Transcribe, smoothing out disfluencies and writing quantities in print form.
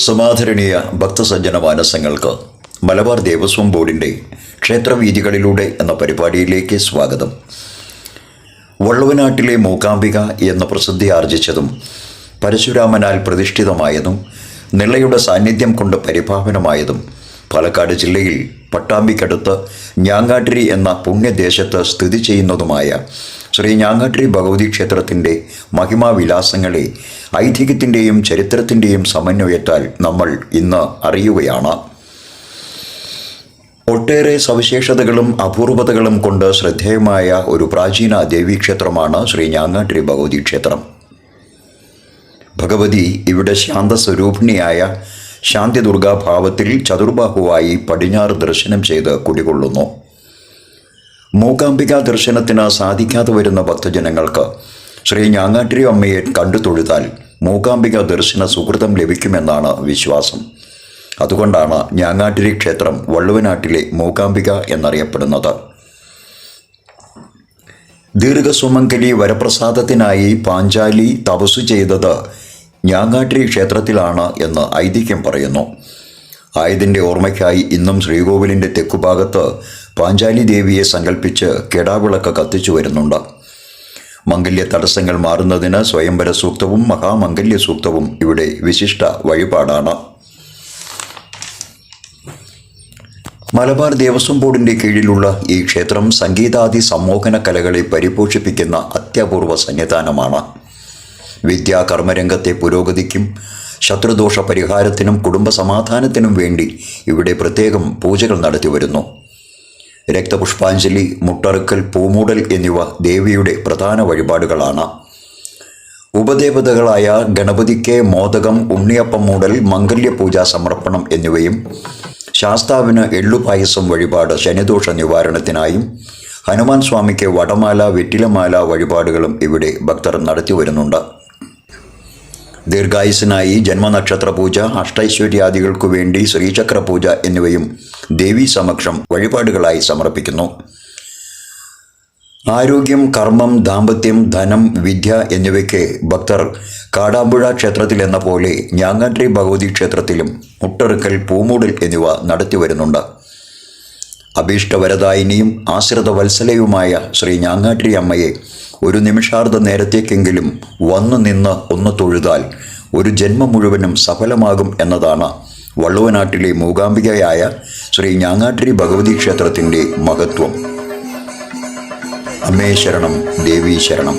സമാദരണീയ ഭക്തസജ്ജന മാനസങ്ങൾക്ക് മലബാർ ദേവസ്വം ബോർഡിൻ്റെ ക്ഷേത്രവീഥികളിലൂടെ എന്ന പരിപാടിയിലേക്ക് സ്വാഗതം. വള്ളുവനാട്ടിലെ മൂകാംബിക എന്ന പ്രസിദ്ധി ആർജിച്ചതും പരശുരാമനാൽ പ്രതിഷ്ഠിതമായതും നിളയുടെ സാന്നിധ്യം കൊണ്ട് പരിപാവനമായതും പാലക്കാട് ജില്ലയിൽ പട്ടാമ്പിക്കടുത്ത് ഞാങ്ങാട്ടിരി എന്ന പുണ്യദേശത്ത് സ്ഥിതി ചെയ്യുന്നതുമായ ശ്രീ ഞാങ്ങാട്ടിരി ഭഗവതി ക്ഷേത്രത്തിൻ്റെ മഹിമാവിലാസങ്ങളെ ഐതിഹ്യത്തിൻ്റെയും ചരിത്രത്തിൻ്റെയും സമന്വയത്താൽ നമ്മൾ ഇന്ന് അറിയുകയാണ്. ഒട്ടേറെ സവിശേഷതകളും അപൂർവതകളും കൊണ്ട് ശ്രദ്ധേയമായ ഒരു പ്രാചീന ദേവീക്ഷേത്രമാണ് ശ്രീ ഞാങ്ങാട്ടിരി ഭഗവതി ക്ഷേത്രം. ഭഗവതി ഇവിടെ ശാന്തസ്വരൂപിണിയായ ശാന്തിദുർഗാഭാവത്തിൽ ചതുർബാഹുവായി പടിഞ്ഞാറ് ദർശനം ചെയ്ത് കുടികൊള്ളുന്നു. മൂകാംബിക ദർശനത്തിന് സാധിക്കാതെ വരുന്ന ഭക്തജനങ്ങൾക്ക് ശ്രീ ഞാങ്ങാട്ടിരി അമ്മയെ കണ്ടു തൊഴുതാൽ മൂകാംബിക ദർശന സുഹൃതം ലഭിക്കുമെന്നാണ് വിശ്വാസം. അതുകൊണ്ടാണ് ഞാങ്ങാട്ടിരി ക്ഷേത്രം വള്ളുവനാട്ടിലെ മൂകാംബിക എന്നറിയപ്പെടുന്നത്. ദീർഘസുമംഗലി വരപ്രസാദത്തിനായി പാഞ്ചാലി തപസ്സു ചെയ്തത് ഞാങ്ങാട്ടിരി ക്ഷേത്രത്തിലാണ് എന്ന് ഐതിഹ്യം പറയുന്നു. ആയതിൻ്റെ ഓർമ്മയ്ക്കായി ഇന്നും ശ്രീകോവിലിൻ്റെ തെക്കുഭാഗത്ത് പാഞ്ചാലി ദേവിയെ സങ്കല്പിച്ച് കെടാവിളക്ക് കത്തിച്ചു വരുന്നുണ്ട്. മംഗല്യ തടസ്സങ്ങൾ മാറുന്നതിന് സ്വയംവര സൂക്തവും മഹാമംഗല്യ സൂക്തവും ഇവിടെ വിശിഷ്ട വഴിപാടാണ്. മലബാർ ദേവസ്വം ബോർഡിൻ്റെ കീഴിലുള്ള ഈ ക്ഷേത്രം സംഗീതാദി സമ്മോഹന കലകളെ പരിപോഷിപ്പിക്കുന്ന അത്യപൂർവ സന്നിധാനമാണ്. വിദ്യാകർമ്മരംഗത്തെ പുരോഗതിക്കും ശത്രുദോഷ പരിഹാരത്തിനും കുടുംബസമാധാനത്തിനും വേണ്ടി ഇവിടെ പ്രത്യേകം പൂജകൾ നടത്തിവരുന്നു. രക്തപുഷ്പാഞ്ജലി, മുട്ടറുക്കൽ, പൂമൂടൽ എന്നിവ ദേവിയുടെ പ്രധാന വഴിപാടുകളാണ്. ഉപദേവതകളായ ഗണപതിക്ക് മോദകം, ഉണ്ണിയപ്പം മൂടൽ, മംഗല്യപൂജാ സമർപ്പണം എന്നിവയും ശാസ്താവിന് എള്ളുപായസം വഴിപാട് ശനിദോഷ നിവാരണത്തിനായും ഹനുമാൻ സ്വാമിക്ക് വടമാല, വെറ്റിലമാല വഴിപാടുകളും ഇവിടെ ഭക്തർ നടത്തി വരുന്നുണ്ട്. ദീർഘായുസിനായി ജന്മനക്ഷത്ര പൂജ, അഷ്ടൈശ്വര്യാദികൾക്കു വേണ്ടി ശ്രീചക്ര പൂജ എന്നിവയും ദേവീ സമക്ഷം വഴിപാടുകളായി സമർപ്പിക്കുന്നു. ആരോഗ്യം, കർമ്മം, ദാമ്പത്യം, ധനം, വിദ്യ എന്നിവയ്ക്ക് ഭക്തർ കാടാമ്പുഴ ക്ഷേത്രത്തിൽ എന്ന പോലെ ഞാങ്ങാട്ടിരി ഭഗവതി ക്ഷേത്രത്തിലും മുട്ടറുക്കൽ, പൂമൂടൽ എന്നിവ നടത്തി വരുന്നുണ്ട്. അഭീഷ്ടവരദായിനിയും ആശ്രിത വത്സലയുമായ ശ്രീ ഞാങ്ങാട്ടിരി അമ്മയെ ഒരു നിമിഷാർദ്ധ നേരത്തേക്കെങ്കിലും വന്നു നിന്ന് ഒന്ന് തൊഴുതാൽ ഒരു ജന്മം മുഴുവനും സഫലമാകും എന്നതാണ് വള്ളുവനാട്ടിലെ മൂകാംബികയായ ശ്രീ ഞാങ്ങാട്ടിരി ഭഗവതി ക്ഷേത്രത്തിൻ്റെ മഹത്വം. അമ്മേ ശരണം, ദേവീ ശരണം.